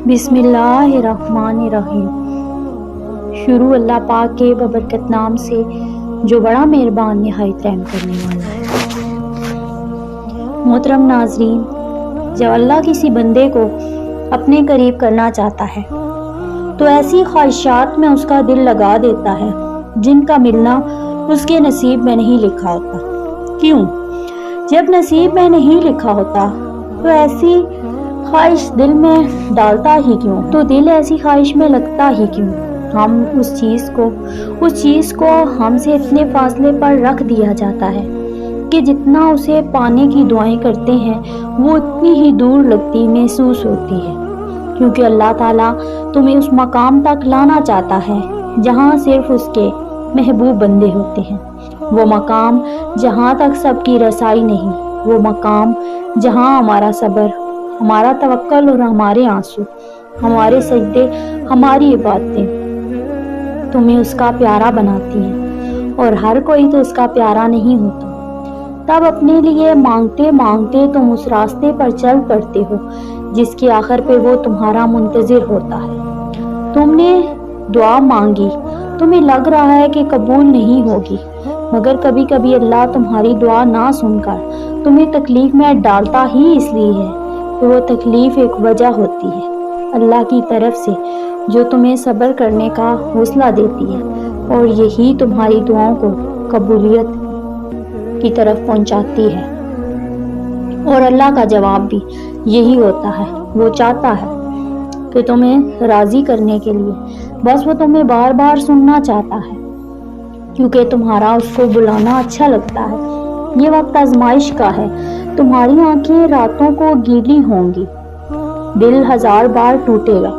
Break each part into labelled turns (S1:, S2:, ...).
S1: بسم اللہ الرحمن الرحیم۔ شروع اللہ پاک کے ببرکت نام سے جو بڑا مہربان نہایت رحم کرنے والا ہے۔ محترم ناظرین، جب اللہ کسی بندے کو اپنے قریب کرنا چاہتا ہے تو ایسی خواہشات میں اس کا دل لگا دیتا ہے جن کا ملنا اس کے نصیب میں نہیں لکھا ہوتا۔ کیوں؟ جب نصیب میں نہیں لکھا ہوتا تو ایسی خواہش دل میں ڈالتا ہی کیوں؟ تو دل ایسی خواہش میں لگتا ہی کیوں؟ ہم اس چیز کو ہم سے اتنے فاصلے پر رکھ دیا جاتا ہے کہ جتنا اسے پانے کی دعائیں کرتے ہیں وہ اتنی ہی دور لگتی محسوس ہوتی ہے، کیونکہ اللہ تعالیٰ تمہیں اس مقام تک لانا چاہتا ہے جہاں صرف اس کے محبوب بندے ہوتے ہیں۔ وہ مقام جہاں تک سب کی رسائی نہیں، وہ مقام جہاں ہمارا صبر، ہمارا توکل اور ہمارے آنسو، ہمارے سجدے، ہماری عبادتیں تمہیں اس کا پیارا بناتی ہیں، اور ہر کوئی تو اس کا پیارا نہیں ہوتا۔ تب اپنے لیے مانگتے مانگتے تم اس راستے پر چل پڑتے ہو جس کے آخر پہ وہ تمہارا منتظر ہوتا ہے۔ تم نے دعا مانگی، تمہیں لگ رہا ہے کہ قبول نہیں ہوگی، مگر کبھی کبھی اللہ تمہاری دعا نہ سن کر تمہیں تکلیف میں ڈالتا ہی اس لیے ہے کہ وہ تکلیف ایک وجہ ہوتی ہے اللہ کی طرف سے جو تمہیں صبر کرنے کا حوصلہ دیتی ہے، اور یہی تمہاری دعاؤں کو قبولیت کی طرف پہنچاتی ہے۔ اور اللہ کا جواب بھی یہی ہوتا ہے، وہ چاہتا ہے کہ تمہیں راضی کرنے کے لیے بس وہ تمہیں بار بار سننا چاہتا ہے، کیونکہ تمہارا اس کو بلانا اچھا لگتا ہے۔ یہ وقت آزمائش کا ہے، تمہاری آنکھیں راتوں کو گیلی ہوں گی، دل 1000 بار ٹوٹے گا،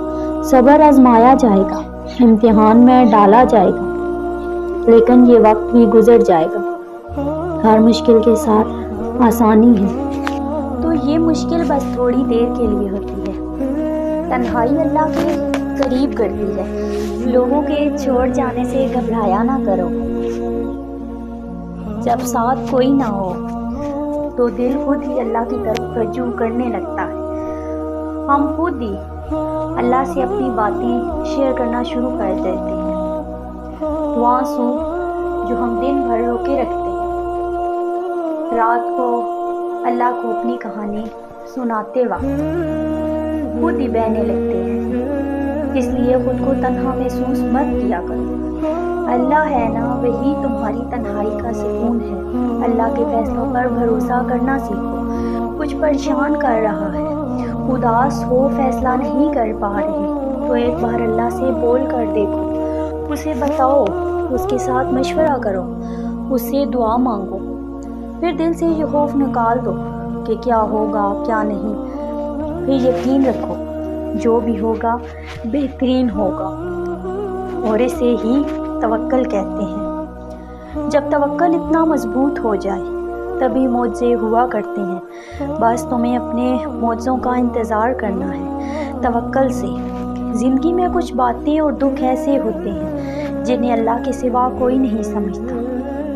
S1: صبر آزمایا جائے گا، امتحان میں ڈالا جائے گا، لیکن یہ وقت بھی گزر جائے گا۔ ہر مشکل کے ساتھ آسانی ہے، تو یہ مشکل بس تھوڑی دیر کے لیے ہوتی ہے۔ تنہائی اللہ کے قریب کرتی ہے، لوگوں کے چھوڑ جانے سے گھبرایا نہ کرو۔ جب ساتھ کوئی نہ ہو تو دل خود ہی اللہ کی طرف رجوع کرنے لگتا ہے۔ ہم خود ہی اللہ سے اپنی باتیں شیئر کرنا شروع کر دیتے ہیں، وہ آنسو جو ہم دن بھر روکے رکھتے ہیں، رات کو اللہ کو اپنی کہانی سناتے وقت خود ہی بہنے لگتے ہیں۔ اس لیے خود کو تنہا محسوس مت کیا کرو، اللہ ہے نا، وہی تمہاری تنہائی کا سکون ہے۔ اللہ کے فیصلوں پر بھروسہ کرنا سیکھو۔ کچھ پریشان کر رہا ہے، اداس ہو، فیصلہ نہیں کر پا رہی، تو ایک بار اللہ سے بول کر دیکھو، اسے بتاؤ، اس کے ساتھ مشورہ کرو، اس سے دعا مانگو، پھر دل سے یہ خوف نکال دو کہ کیا ہوگا کیا نہیں، پھر یقین رکھو جو بھی ہوگا بہترین ہوگا، اور اسے ہی توکل کہتے ہیں۔ جب توکل اتنا مضبوط ہو جائے تبھی معجزے ہوا کرتے ہیں، بس تمہیں اپنے معجزوں کا انتظار کرنا ہے توکل سے۔ زندگی میں کچھ باتیں اور دکھ ایسے ہوتے ہیں جنہیں اللہ کے سوا کوئی نہیں سمجھتا،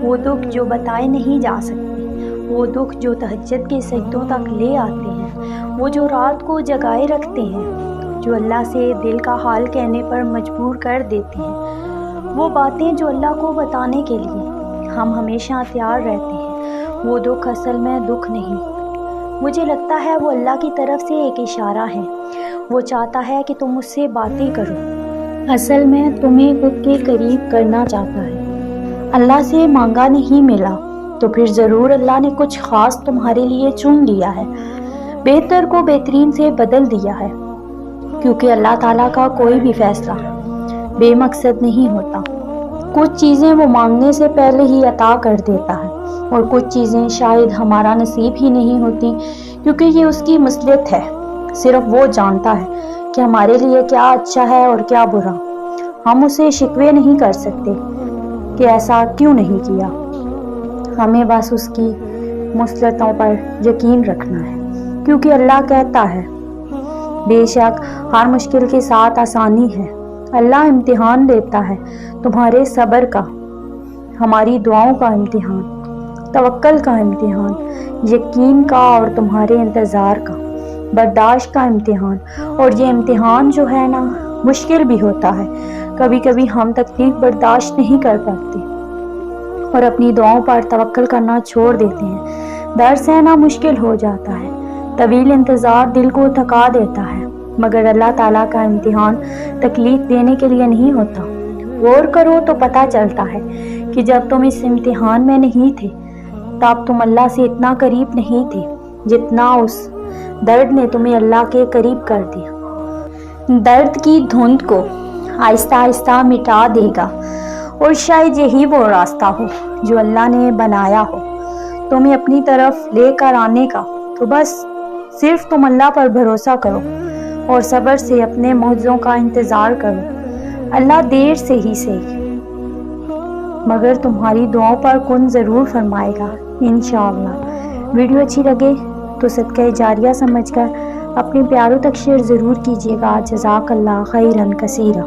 S1: وہ دکھ جو بتائے نہیں جا سکتے، وہ دکھ جو تہجد کے سجدوں تک لے آتے ہیں، وہ جو رات کو جگائے رکھتے ہیں، جو اللہ سے دل کا حال کہنے پر مجبور کر دیتے ہیں، وہ باتیں جو اللہ کو بتانے کے لیے ہم ہمیشہ تیار رہتے ہیں، وہ دکھ اصل میں دکھ نہیں، مجھے لگتا ہے وہ اللہ کی طرف سے ایک اشارہ ہے، وہ چاہتا ہے کہ تم اس سے باتیں کرو، اصل میں تمہیں خود کے قریب کرنا چاہتا ہے۔ اللہ سے مانگا نہیں ملا تو پھر ضرور اللہ نے کچھ خاص تمہارے لیے چن لیا ہے، بہتر کو بہترین سے بدل دیا ہے، کیونکہ اللہ تعالیٰ کا کوئی بھی فیصلہ بے مقصد نہیں ہوتا۔ کچھ چیزیں وہ مانگنے سے پہلے ہی عطا کر دیتا ہے، اور کچھ چیزیں شاید ہمارا نصیب ہی نہیں ہوتی، کیونکہ یہ اس کی مصلحت ہے۔ صرف وہ جانتا ہے کہ ہمارے لیے کیا اچھا ہے اور کیا برا۔ ہم اسے شکوے نہیں کر سکتے کہ ایسا کیوں نہیں کیا، ہمیں بس اس کی مصلحتوں پر یقین رکھنا ہے، کیونکہ اللہ کہتا ہے بے شک ہر مشکل کے ساتھ آسانی ہے۔ اللہ امتحان لیتا ہے تمہارے صبر کا، ہماری دعاؤں کا امتحان، توکل کا امتحان، یقین کا اور تمہارے انتظار کا۔ برداشت کا امتحان، اور یہ امتحان جو ہے نا مشکل بھی ہوتا ہے۔ کبھی کبھی ہم تکلیف برداشت نہیں کر پاتے اور اپنی دعاؤں پر توکل کرنا چھوڑ دیتے ہیں۔ درد سہنا مشکل ہو جاتا ہے، طویل انتظار دل کو تھکا دیتا ہے، مگر اللہ تعالیٰ کا امتحان تکلیف دینے کے لیے نہیں ہوتا۔ غور کرو تو پتہ چلتا ہے کہ جب تم اس امتحان میں نہیں تھے تب تم اللہ سے اتنا قریب نہیں تھے جتنا اس درد نے تمہیں اللہ کے قریب کر دیا۔ درد کی دھند کو آہستہ آہستہ مٹا دے گا، اور شاید یہی وہ راستہ ہو جو اللہ نے بنایا ہو تمہیں اپنی طرف لے کر آنے کا۔ تو بس صرف تم اللہ پر بھروسہ کرو اور صبر سے اپنے معجزوں کا انتظار کرو۔ اللہ دیر سے ہی صحیح مگر تمہاری دعاؤں پر کن ضرور فرمائے گا انشاءاللہ۔ ویڈیو اچھی لگے تو صدقہ جاریہ سمجھ کر اپنے پیاروں تک شیئر ضرور کیجیے گا۔ جزاک اللہ خیرن کثیرا۔